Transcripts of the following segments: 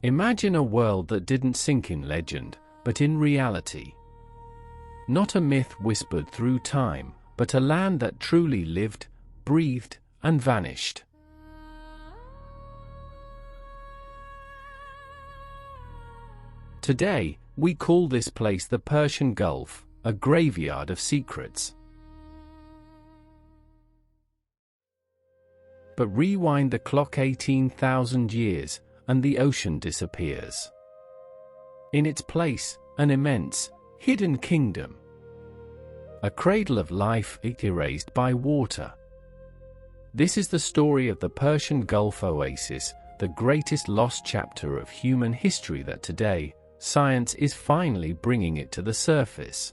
Imagine a world that didn't sink in legend, but in reality. Not a myth whispered through time, but a land that truly lived, breathed, and vanished. Today, we call this place the Persian Gulf, a graveyard of secrets. But rewind the clock 18,000 years, and the ocean disappears. In its place, an immense, hidden kingdom. A cradle of life erased by water. This is the story of the Persian Gulf oasis, the greatest lost chapter of human history that today, science is finally bringing it to the surface.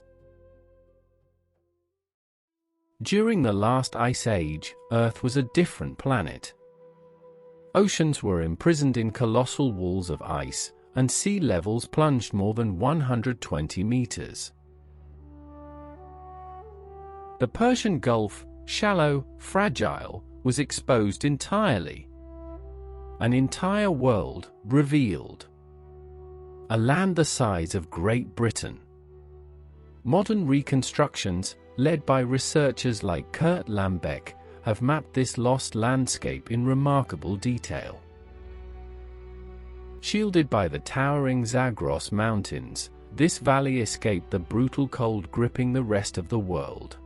During the last ice age, Earth was a different planet. Oceans were imprisoned in colossal walls of ice, and sea levels plunged more than 120 meters. The Persian Gulf, shallow, fragile, was exposed entirely. An entire world revealed. A land the size of Great Britain. Modern reconstructions, led by researchers like Lambeck, have mapped this lost landscape in remarkable detail. Shielded by the towering Zagros Mountains, this valley escaped the brutal cold gripping the rest of the world.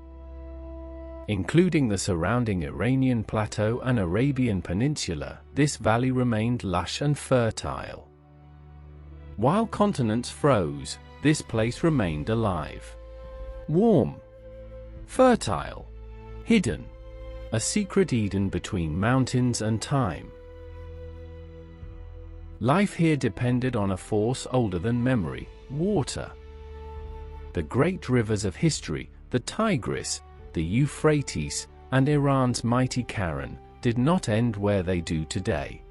Including the surrounding Iranian Plateau and Arabian Peninsula, this valley remained lush and fertile. While continents froze, this place remained alive. Warm, fertile, hidden, a secret Eden between mountains and time. Life here depended on a force older than memory, water. The great rivers of history, the Tigris, the Euphrates, and Iran's mighty Karen, did not end where they do today.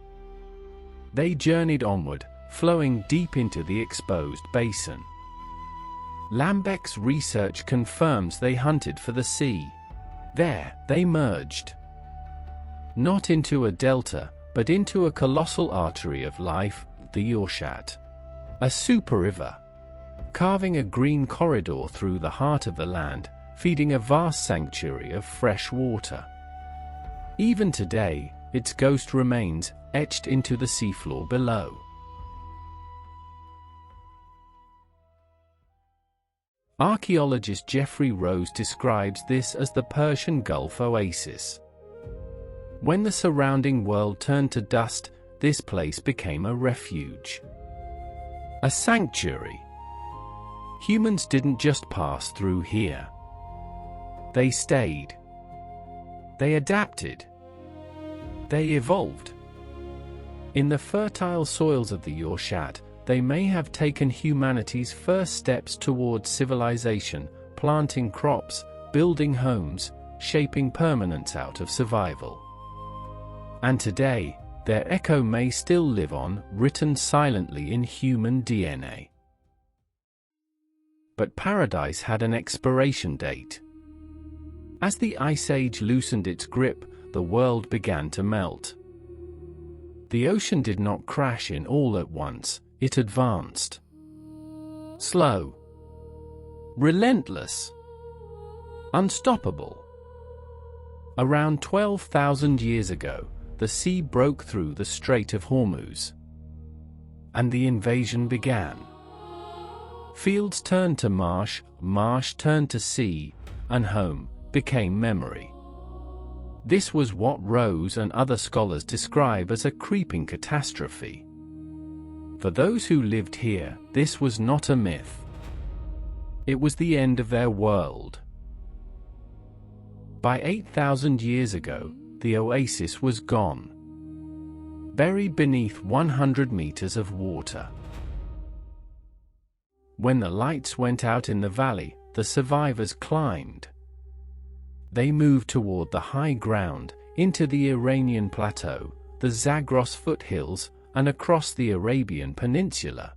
They journeyed onward, flowing deep into the exposed basin. Lambeck's research confirms they hunted for the sea. There, they merged. Not into a delta, but into a colossal artery of life, the Yurshat. A super river. Carving a green corridor through the heart of the land, feeding a vast sanctuary of fresh water. Even today, its ghost remains, etched into the seafloor below. Archaeologist Jeffrey Rose describes this as the Persian Gulf oasis. When the surrounding world turned to dust, this place became a refuge. A sanctuary. Humans didn't just pass through here. They stayed. They adapted. They evolved. In the fertile soils of the Yurshat, they may have taken humanity's first steps towards civilization, planting crops, building homes, shaping permanence out of survival. And today, their echo may still live on, written silently in human DNA. But paradise had an expiration date. As the Ice Age loosened its grip, the world began to melt. The ocean did not crash in all at once, it advanced. Slow. Relentless. Unstoppable. Around 12,000 years ago, the sea broke through the Strait of Hormuz. And the invasion began. Fields turned to marsh, marsh turned to sea, and home became memory. This was what Rose and other scholars describe as a creeping catastrophe. For those who lived here, this was not a myth. It was the end of their world. By 8,000 years ago, the oasis was gone. Buried beneath 100 meters of water. When the lights went out in the valley, the survivors climbed. They moved toward the high ground, into the Iranian plateau, the Zagros foothills, and across the Arabian Peninsula.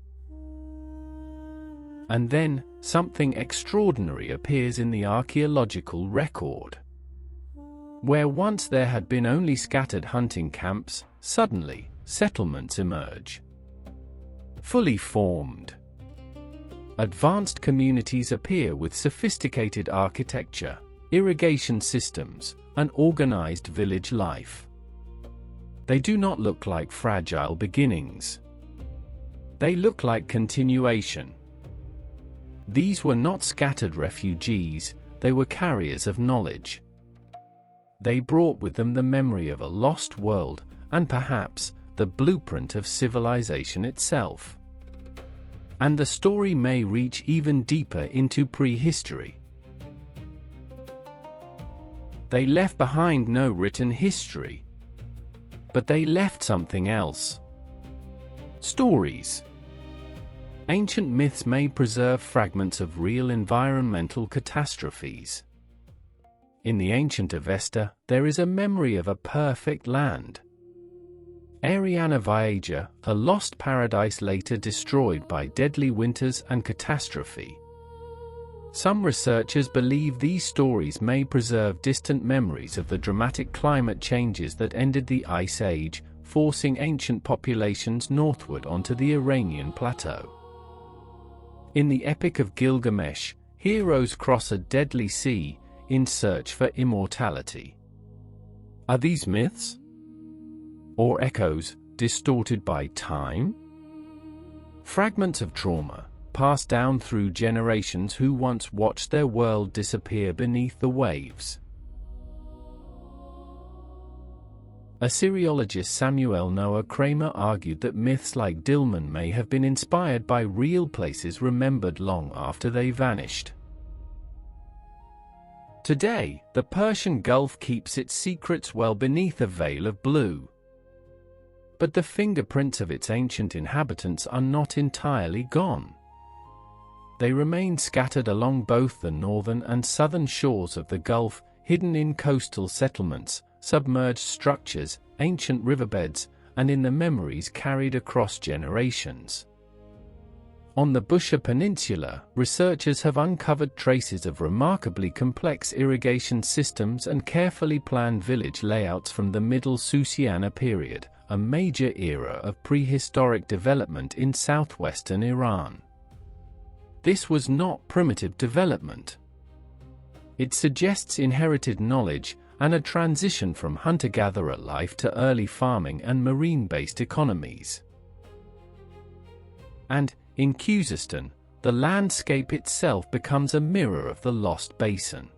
And then, something extraordinary appears in the archaeological record. Where once there had been only scattered hunting camps, suddenly, settlements emerge. fully formed. Advanced communities appear with sophisticated architecture, irrigation systems, and organized village life. They do not look like fragile beginnings. They look like continuation. These were not scattered refugees, they were carriers of knowledge. They brought with them the memory of a lost world, and perhaps, the blueprint of civilization itself. And the story may reach even deeper into prehistory. They left behind no written history. But they left something else. Stories. Ancient myths may preserve fragments of real environmental catastrophes. In the ancient Avesta, there is a memory of a perfect land. Airyana Vaējah, a lost paradise later destroyed by deadly winters and catastrophe. Some researchers believe these stories may preserve distant memories of the dramatic climate changes that ended the Ice Age, forcing ancient populations northward onto the Iranian plateau. In the Epic of Gilgamesh, heroes cross a deadly sea, in search for immortality. Are these myths? Or echoes, distorted by time? Fragments of trauma, passed down through generations who once watched their world disappear beneath the waves. Assyriologist Samuel Noah Kramer argued that myths like Dilmun may have been inspired by real places remembered long after they vanished. Today, the Persian Gulf keeps its secrets well beneath a veil of blue. But the fingerprints of its ancient inhabitants are not entirely gone. They remain scattered along both the northern and southern shores of the Gulf, hidden in coastal settlements, submerged structures, ancient riverbeds, and in the memories carried across generations. On the Bushehr Peninsula, researchers have uncovered traces of remarkably complex irrigation systems and carefully planned village layouts from the Middle Susiana period, a major era of prehistoric development in southwestern Iran. This was not primitive development. It suggests inherited knowledge and a transition from hunter-gatherer life to early farming and marine-based economies. And, in Khuzestan, the landscape itself becomes a mirror of the lost basin.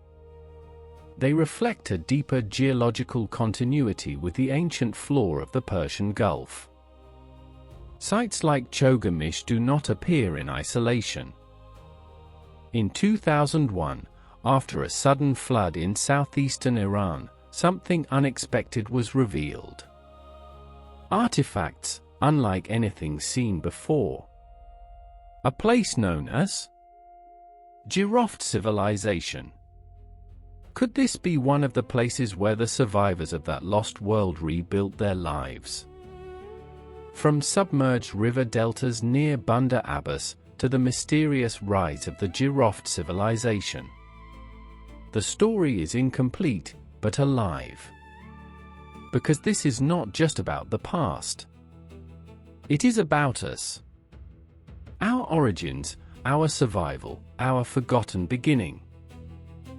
They reflect a deeper geological continuity with the ancient floor of the Persian Gulf. Sites like Gilgamesh do not appear in isolation. In 2001, after a sudden flood in southeastern Iran, something unexpected was revealed. Artifacts, unlike anything seen before. A place known as Giroft civilization. Could this be one of the places where the survivors of that lost world rebuilt their lives? From submerged river deltas near Bandar Abbas to the mysterious rise of the Giroft civilization. The story is incomplete, but alive. Because this is not just about the past. It is about us. Our origins, our survival, our forgotten beginning.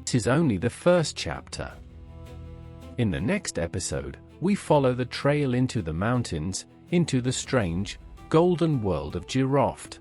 This is only the first chapter. In the next episode, we follow the trail into the mountains, into the strange, golden world of Giroft.